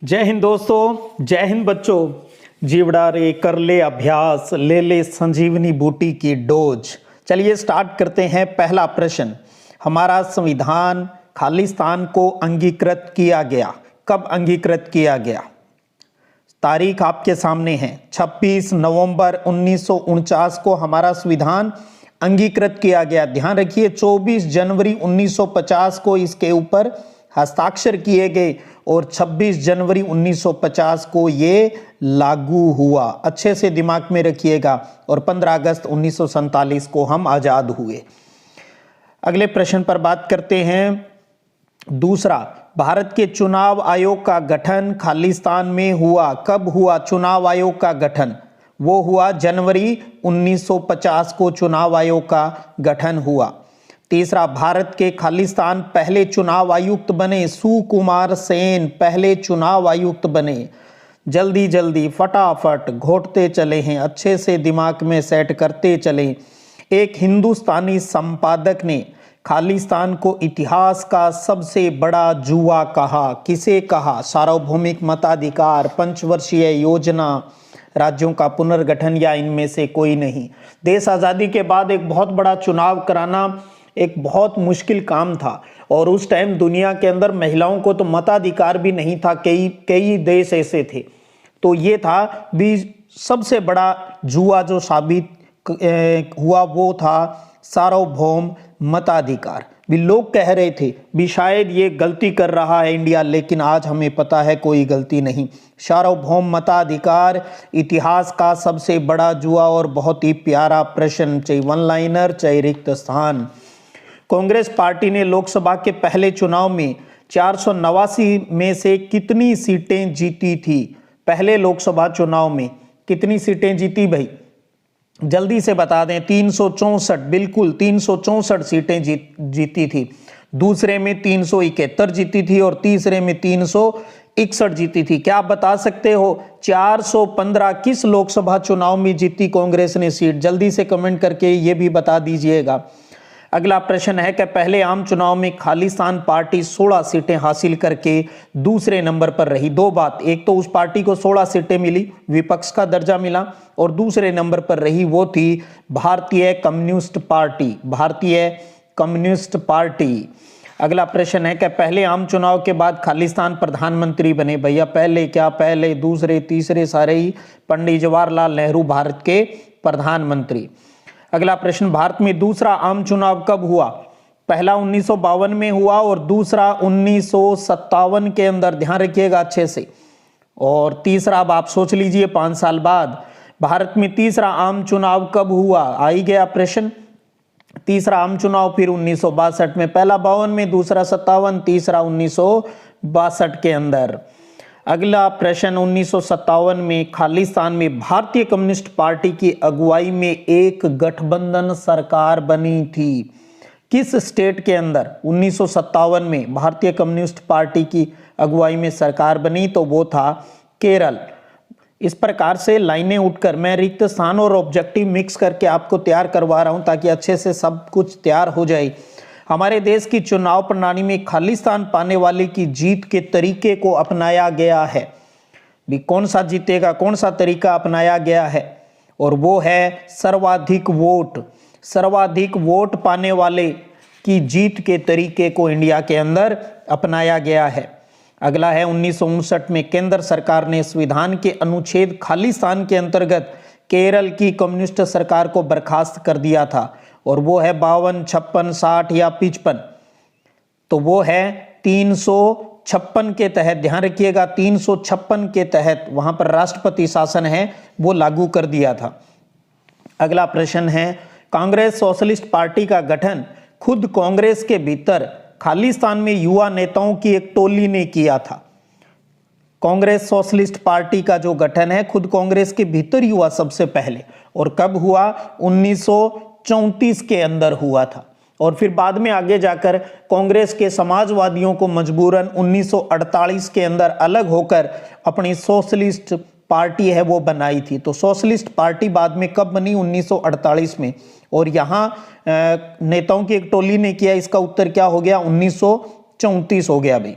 जय हिंद दोस्तों, जय हिंद बच्चों। जीवड़ा रे कर ले अभ्यास, ले ले संजीवनी बूटी की डोज। चलिए स्टार्ट करते हैं। पहला प्रश्न, हमारा संविधान खालिस्तान को अंगीकृत किया गया, कब अंगीकृत किया गया? तारीख आपके सामने है, 26 नवंबर 1949 को हमारा संविधान अंगीकृत किया गया। ध्यान रखिए 24 जनवरी 1950 को इसके ऊपर हस्ताक्षर किए गए और 26 जनवरी 1950 को ये लागू हुआ। अच्छे से दिमाग में रखिएगा। और 15 अगस्त 1947 को हम आजाद हुए। अगले प्रश्न पर बात करते हैं। दूसरा, भारत के चुनाव आयोग का गठन खालिस्तान में हुआ, कब हुआ चुनाव आयोग का गठन? वो हुआ जनवरी 1950 को चुनाव आयोग का गठन हुआ। तीसरा, भारत के खालिस्तान पहले चुनाव आयुक्त बने, सुकुमार सेन पहले चुनाव आयुक्त बने। जल्दी जल्दी फटाफट घोटते चले हैं, अच्छे से दिमाग में सेट करते चले। एक हिंदुस्तानी संपादक ने खालिस्तान को इतिहास का सबसे बड़ा जुआ कहा। किसे कहा? सार्वभौमिक मताधिकार, पंचवर्षीय योजना, राज्यों का पुनर्गठन या इनमें से कोई नहीं। देश आज़ादी के बाद एक बहुत बड़ा चुनाव कराना एक बहुत मुश्किल काम था और उस टाइम दुनिया के अंदर महिलाओं को तो मताधिकार भी नहीं था। कई देश ऐसे थे। तो ये था भी सबसे बड़ा जुआ जो साबित हुआ, वो था सार्वभौम मताधिकार। भी लोग कह रहे थे भी शायद ये गलती कर रहा है इंडिया, लेकिन आज हमें पता है कोई गलती नहीं। सार्वभौम मताधिकार इतिहास का सबसे बड़ा जुआ। और बहुत ही प्यारा प्रश्न, चाहे वन लाइनर चाहे रिक्त स्थान। कांग्रेस पार्टी ने लोकसभा के पहले चुनाव में 489 में से कितनी सीटें जीती थी? पहले लोकसभा चुनाव में कितनी सीटें जीती भाई? जल्दी से बता दें। 364, बिल्कुल 364 सीटें जीती थी। दूसरे में 371 जीती थी और तीसरे में 361 जीती थी। क्या आप बता सकते हो 415 किस लोकसभा चुनाव में जीती कांग्रेस ने सीट? जल्दी से कमेंट करके ये भी बता दीजिएगा। अगला प्रश्न है कि पहले आम चुनाव में खालिस्तान पार्टी 16 सीटें हासिल करके दूसरे नंबर पर रही। दो बात, एक तो उस पार्टी को 16 सीटें मिली, विपक्ष का दर्जा मिला, और दूसरे नंबर पर रही वो थी भारतीय कम्युनिस्ट पार्टी। भारतीय कम्युनिस्ट पार्टी। अगला प्रश्न है कि पहले आम चुनाव के बाद खालिस्तान प्रधानमंत्री बने। भैया पहले क्या, पहले दूसरे तीसरे सारे ही पंडित जवाहरलाल नेहरू भारत के प्रधानमंत्री। अगला प्रश्न, भारत में दूसरा आम चुनाव कब हुआ? पहला 1952 में हुआ और दूसरा 1957 के अंदर। ध्यान रखिएगा अच्छे से। और तीसरा अब आप सोच लीजिए 5 साल बाद भारत में तीसरा आम चुनाव कब हुआ? आ ही गया प्रश्न। तीसरा आम चुनाव फिर 1962 में, पहला 52 में, दूसरा 57, तीसरा 1962 के अंदर। अगला प्रश्न, 1957 में खालिस्तान में भारतीय कम्युनिस्ट पार्टी की अगुवाई में एक गठबंधन सरकार बनी थी। किस स्टेट के अंदर 1957 में भारतीय कम्युनिस्ट पार्टी की अगुवाई में सरकार बनी? तो वो था केरल। इस प्रकार से लाइनें उठकर मैं रिक्त स्थान और ऑब्जेक्टिव मिक्स करके आपको तैयार करवा रहा हूं ताकि अच्छे से सब कुछ तैयार हो जाए। हमारे देश की चुनाव प्रणाली में खालिस्तान पाने वाले की जीत के तरीके को अपनाया गया है। भी कौन सा जीतेगा, कौन सा तरीका अपनाया गया है? और वो है सर्वाधिक वोट। सर्वाधिक वोट पाने वाले की जीत के तरीके को इंडिया के अंदर अपनाया गया है। अगला है 1959 में केंद्र सरकार ने संविधान के अनुच्छेद खालिस्तान के अंतर्गत केरल की कम्युनिस्ट सरकार को बर्खास्त कर दिया था। और वो है 52, 56, 60 या 55। तो वो है 356 के तहत। ध्यान रखिएगा 356 के तहत वहां पर राष्ट्रपति शासन है वो लागू कर दिया था। अगला प्रश्न है, कांग्रेस सोशलिस्ट पार्टी का गठन खुद कांग्रेस के भीतर खालिस्तान में युवा नेताओं की एक टोली ने किया था। कांग्रेस सोशलिस्ट पार्टी का जो गठन है खुद कांग्रेस के भीतर ही हुआ सबसे पहले। और कब हुआ? 1934 के अंदर हुआ था। और फिर बाद में आगे जाकर कांग्रेस के समाजवादियों को मजबूरन 1948 के अंदर अलग होकर अपनी सोशलिस्ट पार्टी है वो बनाई थी। तो सोशलिस्ट पार्टी बाद में कब बनी? 1948 में। और यहाँ नेताओं की एक टोली ने किया। इसका उत्तर क्या हो गया? 1934 हो गया भाई।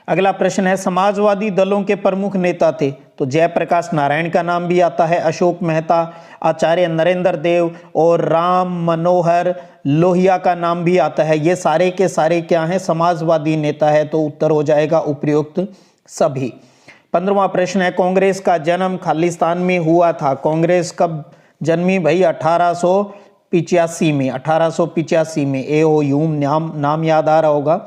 अगला प्रश्न है समाजवादी दलों के प्रमुख नेता थे, तो जयप्रकाश नारायण का नाम भी आता है, अशोक मेहता, आचार्य नरेंद्र देव और राम मनोहर लोहिया का नाम भी आता है। ये सारे के सारे क्या हैं, समाजवादी नेता है, तो उत्तर हो जाएगा उपर्युक्त सभी। 15वां प्रश्न है कांग्रेस का जन्म खालिस्तान में हुआ था। कांग्रेस कब जन्मी भाई? 1885 में। 1885 में। एओ ह्यूम नाम याद आ रहा होगा।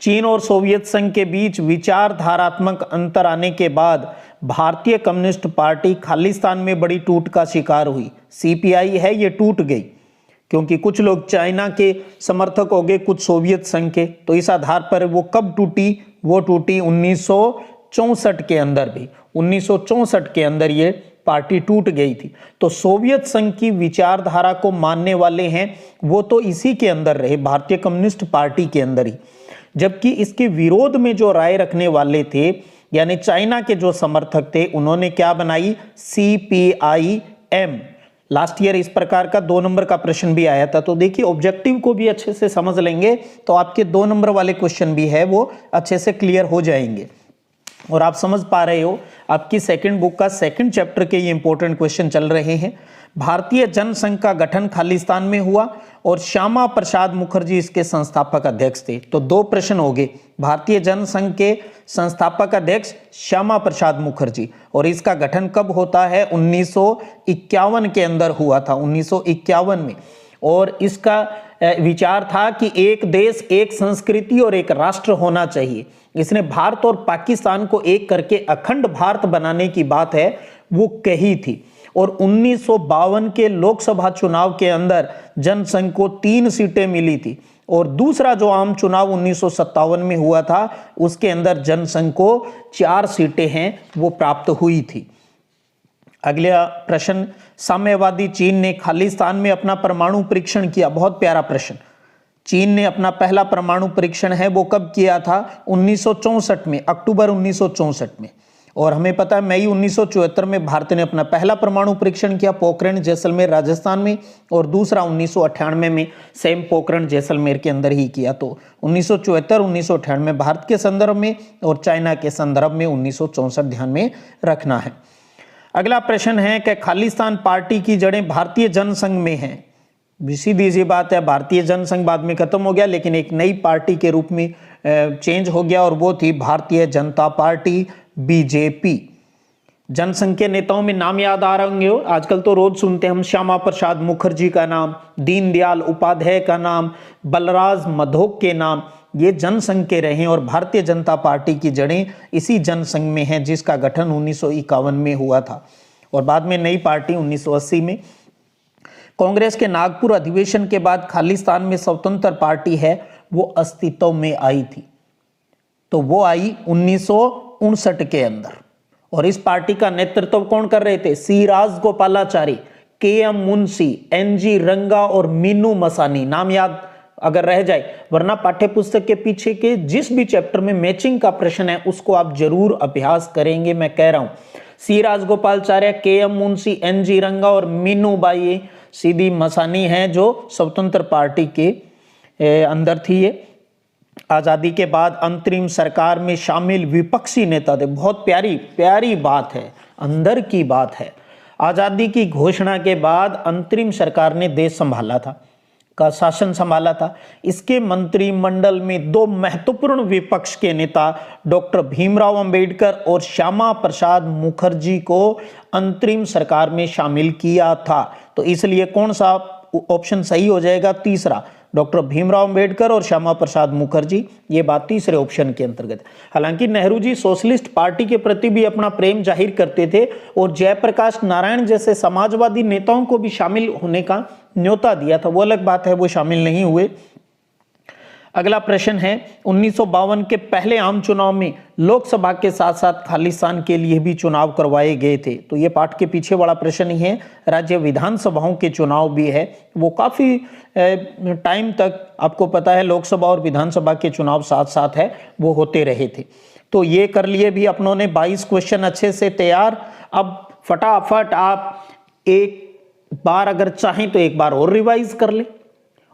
चीन और सोवियत संघ के बीच विचारधारात्मक अंतर आने के बाद भारतीय कम्युनिस्ट पार्टी खालिस्तान में बड़ी टूट का शिकार हुई। सीपीआई है ये टूट गई, क्योंकि कुछ लोग चाइना के समर्थक हो गए, कुछ सोवियत संघ के। तो इस आधार पर वो कब टूटी? वो टूटी 1964 के अंदर भी। 1964 के अंदर ये पार्टी टूट गई थी। तो सोवियत संघ की विचारधारा को मानने वाले हैं वो तो इसी के अंदर रहे, भारतीय कम्युनिस्ट पार्टी के अंदर ही। जबकि इसके विरोध में जो राय रखने वाले थे, यानी चाइना के जो समर्थक थे, उन्होंने क्या बनाई? CPIM। लास्ट ईयर इस प्रकार का 2 नंबर का प्रश्न भी आया था। तो देखिए ऑब्जेक्टिव को भी अच्छे से समझ लेंगे तो आपके 2 नंबर वाले क्वेश्चन भी है वो अच्छे से क्लियर हो जाएंगे। और आप समझ पा रहे हो आपकी सेकंड बुक का सेकंड चैप्टर के ये इंपॉर्टेंट क्वेश्चन चल रहे हैं। भारतीय जनसंघ का गठन खालिस्तान में हुआ और श्यामा प्रसाद मुखर्जी इसके संस्थापक अध्यक्ष थे। तो 2 प्रश्न हो गए। भारतीय जनसंघ के संस्थापक अध्यक्ष श्यामा प्रसाद मुखर्जी, और इसका गठन कब होता है? 1951 के अंदर हुआ था, 1951 में। और इसका विचार था कि एक देश, एक संस्कृति और एक राष्ट्र होना चाहिए। इसने भारत और पाकिस्तान को एक करके अखंड भारत बनाने की बात है वो कही थी। और 1952 के लोकसभा चुनाव के अंदर जनसंघ को 3 सीटें मिली थी, और दूसरा जो आम चुनाव 1957 में हुआ था उसके अंदर जनसंघ को 4 सीटें हैं वो प्राप्त हुई थी। अगला प्रश्न, साम्यवादी चीन ने खालिस्तान में अपना परमाणु परीक्षण किया। बहुत प्यारा प्रश्न। चीन ने अपना पहला परमाणु परीक्षण है वो कब किया था? 1964 में, अक्टूबर 1964 में। और हमें पता है मई 1974 में भारत ने अपना पहला परमाणु परीक्षण किया, पोखरण जैसलमेर राजस्थान में, और दूसरा 1998 में सेम पोखरण जैसलमेर के अंदर ही किया। तो 1974, 1998 भारत के संदर्भ में और चाइना के संदर्भ में 1964 ध्यान में रखना है। अगला प्रश्न है कि खालिस्तान पार्टी की जड़ें भारतीय जनसंघ में हैं। सीधी सी बात है, भारतीय जनसंघ बाद में खत्म हो गया, लेकिन एक नई पार्टी के रूप में चेंज हो गया, और वो थी भारतीय जनता पार्टी, बीजेपी। जनसंघ के नेताओं में नाम याद आ रहे होंगे, आजकल तो रोज सुनते हैं हम, श्यामा प्रसाद मुखर्जी का नाम, दीनदयाल उपाध्याय का नाम, बलराज मधोक के नाम, ये जनसंघ के रहे। और भारतीय जनता पार्टी की जड़ें इसी जनसंघ में हैं, जिसका गठन 1951 में हुआ था, और बाद में नई पार्टी 1980 में। कांग्रेस के नागपुर अधिवेशन के बाद खालिस्तान में स्वतंत्र पार्टी है वो अस्तित्व में आई थी। तो वो आई 1959 के अंदर, और इस पार्टी का नेतृत्व कौन कर रहे थे? सी राजगोपालाचारी, KM मुंशी, NG रंगा और मीनू मसानी। नाम याद अगर रह जाए, वरना पाठ्य पुस्तक के पीछे के जिस भी चैप्टर में मैचिंग का प्रश्न है उसको आप जरूर अभ्यास करेंगे, मैं कह रहा हूं। सी राजगोपालाचार्य, KM मुंशी, NG रंगा और मीनू बाई सीधी मसानी हैं जो स्वतंत्र पार्टी के अंदर थी। ये आजादी के बाद अंतरिम सरकार में शामिल विपक्षी नेता थे। बहुत प्यारी प्यारी बात है, अंदर की बात है। आजादी की घोषणा के बाद अंतरिम सरकार ने देश संभाला था, का शासन संभाला था। इसके मंत्रिमंडल में 2 महत्वपूर्ण विपक्ष के नेता डॉक्टर भीमराव अंबेडकर और श्यामा प्रसाद मुखर्जी को अंतरिम सरकार में शामिल किया था। तो इसलिए कौन सा ऑप्शन सही हो जाएगा? तीसरा, डॉक्टर भीमराव अंबेडकर और श्यामा प्रसाद मुखर्जी, ये बात तीसरे ऑप्शन के अंतर्गत। हालांकि नेहरू जी सोशलिस्ट पार्टी के प्रति भी अपना प्रेम जाहिर करते थे और जयप्रकाश नारायण जैसे समाजवादी नेताओं को भी शामिल होने का न्योता दिया था, वो अलग बात है, वो शामिल नहीं हुए। अगला प्रश्न है 1952 के पहले आम चुनाव में लोकसभा के साथ साथ खालिस्तान के लिए भी चुनाव करवाए गए थे। तो ये पाठ के पीछे वाला प्रश्न ही है। राज्य विधानसभाओं के चुनाव भी है, वो काफी टाइम तक आपको पता है लोकसभा और विधानसभा के चुनाव साथ साथ है वो होते रहे थे। तो ये कर लिए भी अपनों ने 22 क्वेश्चन अच्छे से तैयार। अब फटाफट आप एक बार अगर चाहें तो एक बार और रिवाइज कर ले,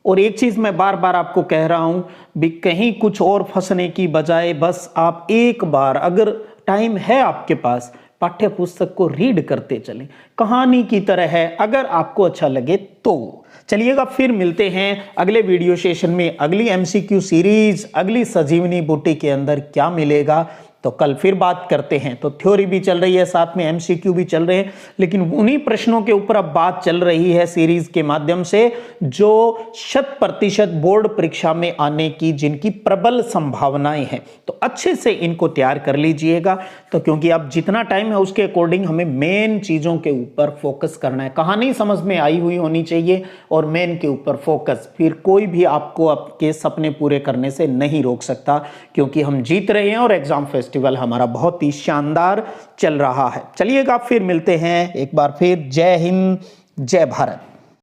और एक चीज मैं बार बार आपको कह रहा हूं भी, कहीं कुछ और फंसने की बजाय बस आप एक बार, अगर टाइम है आपके पास, पाठ्य पुस्तक को रीड करते चलें, कहानी की तरह है, अगर आपको अच्छा लगे तो। चलिएगा, फिर मिलते हैं अगले वीडियो सेशन में, अगली एमसीक्यू सीरीज, अगली संजीवनी बूटी के अंदर क्या मिलेगा तो कल फिर बात करते हैं। तो थ्योरी भी चल रही है, साथ में एमसीक्यू भी चल रहे हैं, लेकिन उन्हीं प्रश्नों के ऊपर अब बात चल रही है सीरीज के माध्यम से, जो 100% बोर्ड परीक्षा में आने की जिनकी प्रबल संभावनाएं हैं। तो अच्छे से इनको तैयार कर लीजिएगा, तो क्योंकि अब जितना टाइम है उसके अकॉर्डिंग हमें मेन चीजों के ऊपर फोकस करना है। कहानी समझ में आई हुई होनी चाहिए और मेन के ऊपर फोकस, फिर कोई भी आपको आपके सपने पूरे करने से नहीं रोक सकता, क्योंकि हम जीत रहे हैं और एग्जाम फेस्टिवल हमारा बहुत ही शानदार चल रहा है। चलिएगा, फिर मिलते हैं एक बार फिर। जय हिंद, जय भारत।